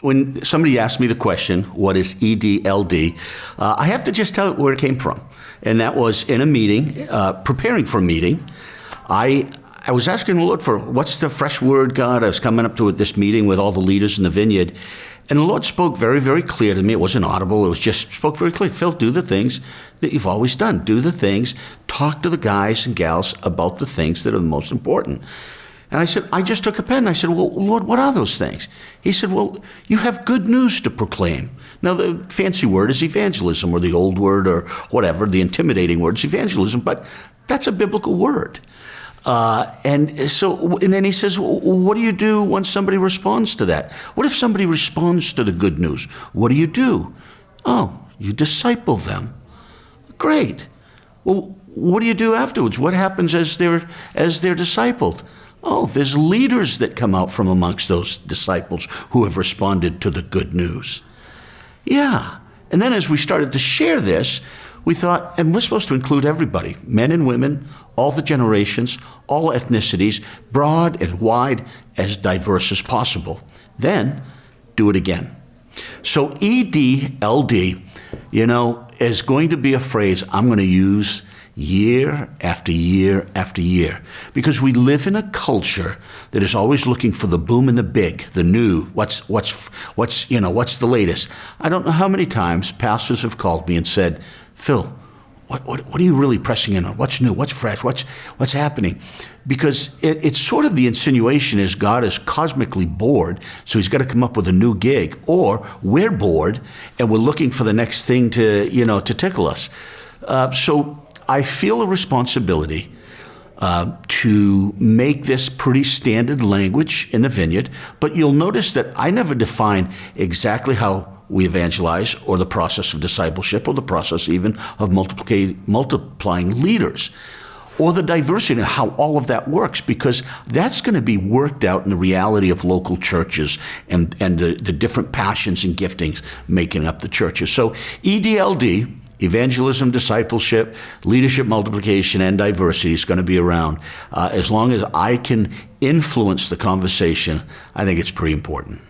when somebody asked me the question, what is EDLD, I have to just tell it where it came from. And that was in a meeting, preparing for a meeting. I was asking the Lord for, what's the fresh word, God? I was coming up to this meeting with all the leaders in the Vineyard. And the Lord spoke very, very clear to me. It wasn't audible. It was just spoke very clear. Phil, do the things that you've always done. Do the things. Talk to the guys and gals about the things that are the most important. And I said, I just took a pen and I said, well, Lord, what are those things? He said, well, you have good news to proclaim. Now, the fancy word is evangelism, or the old word, or whatever, the intimidating word is evangelism, but that's a biblical word. And then he says, well, what do you do when somebody responds to that? What if somebody responds to the good news? What do you do? Oh, you disciple them. Great. Well, what do you do afterwards? What happens as they're discipled? Oh, there's leaders that come out from amongst those disciples who have responded to the good news. Yeah. And then as we started to share this, we thought, and we're supposed to include everybody, men and women, all the generations, all ethnicities, broad and wide, as diverse as possible. Then do it again. So EDLD, is going to be a phrase I'm going to use year after year after year, because we live in a culture that is always looking for the boom and the big, the new, what's the latest. I don't know how many times pastors have called me and said, Phil, what are you really pressing in on? What's new? What's fresh? What's happening? Because it's sort of the insinuation is God is cosmically bored, so he's got to come up with a new gig, or we're bored and we're looking for the next thing to tickle us. So I feel a responsibility to make this pretty standard language in the Vineyard, but you'll notice that I never define exactly how we evangelize, or the process of discipleship, or the process even of multiplying leaders, or the diversity of how all of that works, because that's going to be worked out in the reality of local churches and the different passions and giftings making up the churches. So EDLD, evangelism, discipleship, leadership, multiplication, and diversity is going to be around. As long as I can influence the conversation, I think it's pretty important.